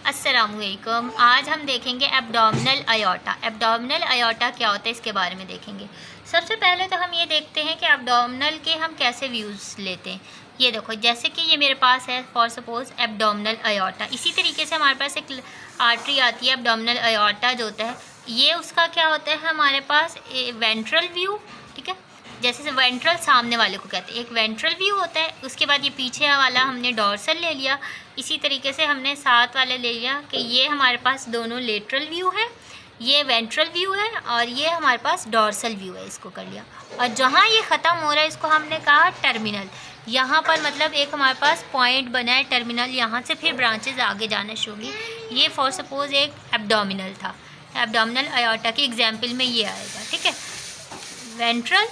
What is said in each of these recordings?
अस्सलामुअलैकुम। आज हम देखेंगे एब्डोमिनल अयोर्टा। एब्डोमिनल अयोर्टा क्या होता है इसके बारे में देखेंगे। सबसे पहले तो हम ये देखते हैं कि एब्डोमिनल के हम कैसे व्यूज़ लेते हैं। ये देखो, जैसे कि ये मेरे पास है फॉर सपोज एब्डोमिनल अयोर्टा। इसी तरीके से हमारे पास एक आर्टरी आती है एब्डोमिनल अयोर्टा जो होता है, ये उसका क्या होता है हमारे पास वेंट्रल व्यू। ठीक है, जैसे वेंट्रल सामने वाले को कहते हैं, एक वेंट्रल व्यू होता है। उसके बाद ये पीछे वाला हमने डॉर्सल ले लिया। इसी तरीके से हमने साथ वाले ले लिया कि ये हमारे पास दोनों लेटरल व्यू है, ये वेंट्रल व्यू है और ये हमारे पास डॉर्सल व्यू है। इसको कर लिया और जहाँ ये ख़त्म हो रहा है इसको हमने कहा टर्मिनल। यहाँ पर मतलब एक हमारे पास पॉइंट बना है टर्मिनल, यहाँ से फिर ब्रांचेज आगे जाना शुरू होगी। ये फॉर सपोज एक एब्डोमिनल था, एब्डोमिनल अयोर्टा की एग्जाम्पल में ये आएगा। ठीक है, वेंट्रल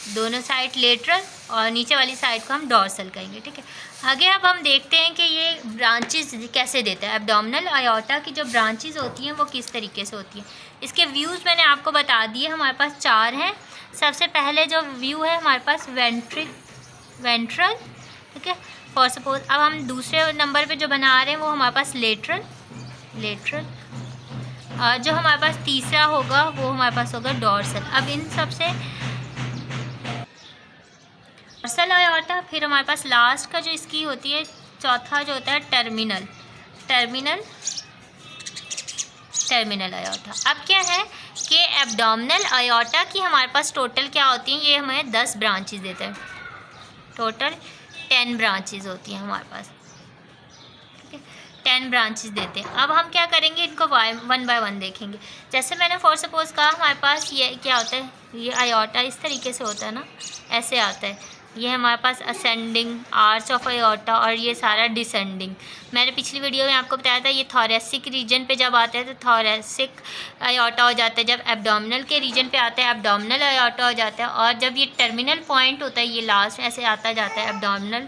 दोनों साइड लेटरल और नीचे वाली साइड को हम डॉर्सल कहेंगे। ठीक है, आगे अब हम देखते हैं कि ये ब्रांचेस कैसे देता है। एब्डोमिनल अयोर्टा की जो ब्रांचेस होती हैं वो किस तरीके से होती हैं। इसके व्यूज़ मैंने आपको बता दिए, हमारे पास 4 हैं। सबसे पहले जो व्यू है हमारे पास वेंट्रल। ठीक है, फॉर सपोज अब हम दूसरे नंबर पे जो बना रहे हैं वो हमारे पास लेटरल और जो हमारे पास तीसरा होगा वो हमारे पास होगा डॉर्सल। अब इन सब से डॉर्सल अयोर्टा, फिर हमारे पास लास्ट का जो इसकी होती है चौथा जो होता है टर्मिनल अयोर्टा। अब क्या है कि एब्डोमिनल अयोर्टा की हमारे पास टोटल क्या होती हैं, ये हमें 10 ब्रांचेस देते हैं। टोटल 10 ब्रांचेस होती हैं हमारे पास। ठीक है, 10 ब्रांचेस देते हैं। अब हम क्या करेंगे, इनको 1 बाय 1 देखेंगे। जैसे मैंने फॉर सपोज कहा हमारे पास ये क्या होता है, ये अयोर्टा इस तरीके से होता है ना, ऐसे आता है। ये हमारे पास असेंडिंग आर्च ऑफ अयोर्टा और ये सारा डिसेंडिंग। मैंने पिछली वीडियो में आपको बताया था ये थोरेसिक रीजन पे जब आता है तो थोरेसिक अयोर्टा हो जाता है, जब एब्डोमिनल के रीजन पे आता है एब्डोमिनल अयोर्टा हो जाता है, और जब ये टर्मिनल पॉइंट होता है ये लास्ट ऐसे आता जाता है एब्डोमिनल,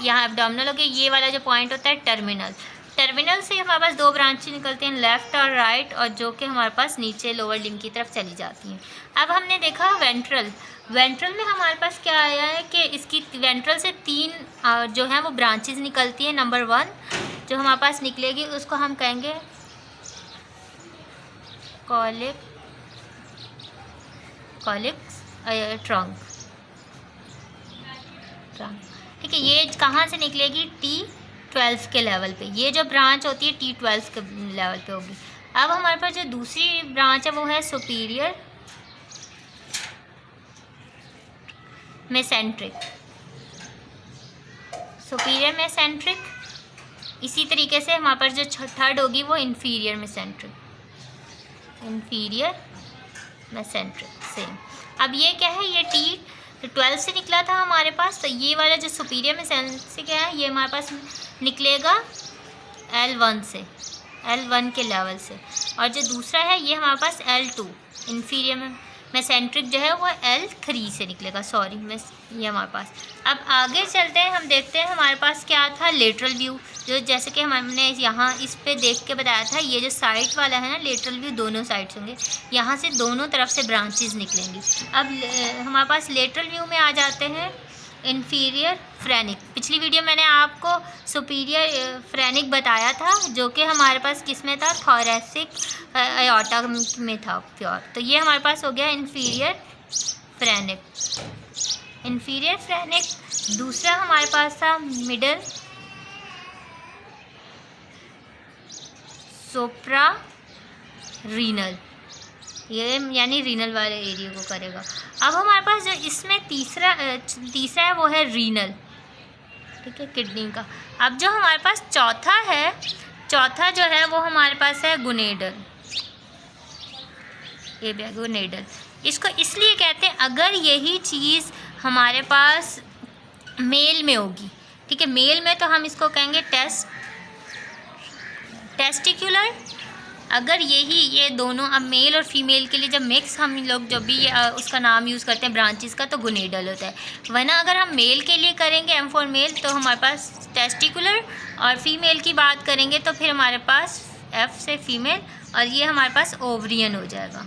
यहाँ एब्डोमिनल हो गया, ये वाला जो पॉइंट होता है टर्मिनल से हमारे पास 2 ब्रांचें निकलती हैं, लेफ़्ट और राइट, और जो कि हमारे पास नीचे लोअर लिम्ब की तरफ चली जाती हैं। अब हमने देखा वेंट्रल में हमारे पास क्या आया है कि इसकी वेंट्रल से 3 जो हैं वो ब्रांचेस निकलती हैं। नंबर 1 जो हमारे पास निकलेगी उसको हम कहेंगे कॉलिक ट्रंक। ठीक है, ये कहाँ से निकलेगी, T12 के लेवल पे। ये जो ब्रांच होती है T12 के लेवल पे होगी। अब हमारे पास जो दूसरी ब्रांच है वो है सुपीरियर मेसेंट्रिक। इसी तरीके से हमारे पास जो थर्ड होगी वो इंफीरियर मेसेंट्रिक सेम। अब ये क्या है, ये T12 से निकला था हमारे पास, तो ये वाला जो सुपीरियर मेसेंट्रिक है ये हमारे पास निकलेगा L1 के लेवल से, और जो दूसरा है ये हमारे पास L2 इंफीरियर मेसेंट्रिक जो है वो L3 से निकलेगा। ये हमारे पास। अब आगे चलते हैं, हम देखते हैं हमारे पास क्या था लेटरल व्यू, जो जैसे कि हमने यहाँ इस पे देख के बताया था, ये जो साइड वाला है ना लेटरल व्यू, दोनों साइड्स होंगे, यहाँ से दोनों तरफ से ब्रांचेस निकलेंगी। अब हमारे पास लेटरल व्यू में आ जाते हैं इंफीरियर फ्रेनिक। पिछली वीडियो मैंने आपको सुपीरियर फ्रेनिक बताया था जो कि हमारे पास किस में था, थोरेसिक अयोर्टा में था प्योर। तो ये हमारे पास हो गया इंफीरियर फ्रेनिक। दूसरा हमारे पास था मिडल सोप्रा रीनल, ये यानी रीनल वाले एरिया को करेगा। अब हमारे पास जो इसमें तीसरा है वो है रीनल। ठीक है, किडनी का। अब जो हमारे पास चौथा जो है वो हमारे पास है गुनेडल। ये भी गुनेडल, इसको इसलिए कहते हैं अगर यही चीज़ हमारे पास मेल में होगी। ठीक है, मेल में तो हम इसको कहेंगे टेस्टिकुलर। अगर ये दोनों, अब मेल और फीमेल के लिए जब मिक्स हम लोग जब भी उसका नाम यूज़ करते हैं ब्रांचेस का, तो गुनेडल होता है। वरना अगर हम मेल के लिए करेंगे M फॉर मेल तो हमारे पास टेस्टिकुलर, और फीमेल की बात करेंगे तो फिर हमारे पास F से फीमेल, और ये हमारे पास ओवरियन हो जाएगा।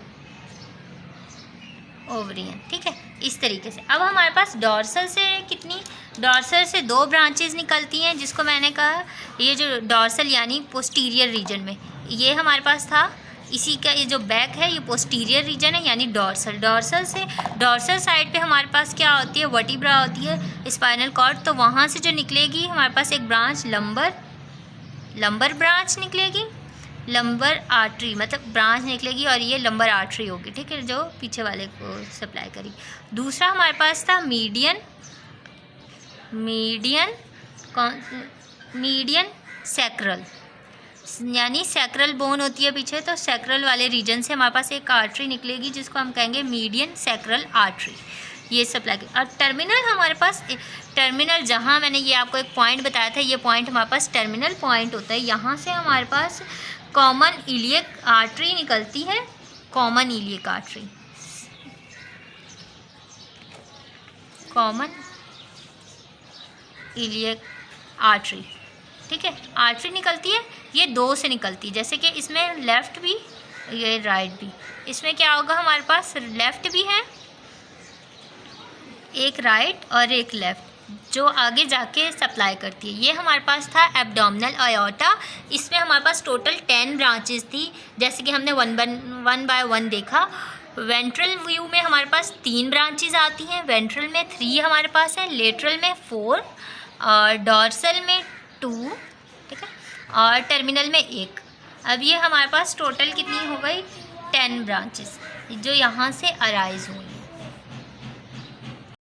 ओवरियन, ठीक है, इस तरीके से। अब हमारे पास डॉर्सल से कितनी, डॉर्सल से 2 ब्रांचेस निकलती हैं, जिसको मैंने कहा ये जो डॉर्सल यानी पोस्टीरियर रीजन में, ये हमारे पास था, इसी का ये जो बैक है ये पोस्टीरियर रीजन है यानी डॉर्सल। डॉर्सल से, डॉर्सल साइड पे हमारे पास क्या होती है, वर्टिब्रा होती है, स्पाइनल कॉर्ड, तो वहाँ से जो निकलेगी हमारे पास एक ब्रांच लंबर ब्रांच निकलेगी, लंबर आर्टरी मतलब ब्रांच निकलेगी, और ये लंबर आर्टरी होगी, ठीक है, जो पीछे वाले को सप्लाई करी। दूसरा हमारे पास था मीडियन सैक्रल, यानी सैक्रल बोन होती है पीछे, तो सैक्रल वाले रीजन से हमारे पास एक आर्टरी निकलेगी जिसको हम कहेंगे मीडियन सैक्रल आर्टरी, ये सप्लाई। और टर्मिनल हमारे पास, टर्मिनल जहाँ मैंने ये आपको एक पॉइंट बताया था, ये पॉइंट हमारे पास टर्मिनल पॉइंट होता है, यहाँ से हमारे पास कॉमन इलियक आर्टरी निकलती है, common iliac artery, common iliac artery, ठीक है, आर्टरी निकलती है, ये 2 से निकलती है, जैसे कि इसमें लेफ़्ट भी, ये राइट भी, इसमें क्या होगा हमारे पास लेफ़्ट भी है, एक राइट और एक लेफ़्ट, जो आगे जाके सप्लाई करती है। ये हमारे पास था एब्डोमिनल आयोटा, इसमें हमारे पास टोटल 10 ब्रांचेस थी, जैसे कि हमने वन बाय वन देखा। वेंट्रल व्यू में हमारे पास 3 ब्रांचेस आती हैं, वेंट्रल में 3 हमारे पास है, लेटरल में 4 और डॉर्सल में 2, ठीक है, और टर्मिनल में 1। अब ये हमारे पास टोटल कितनी हो गई, 10 ब्रांचेस जो यहाँ से अराइज हुई।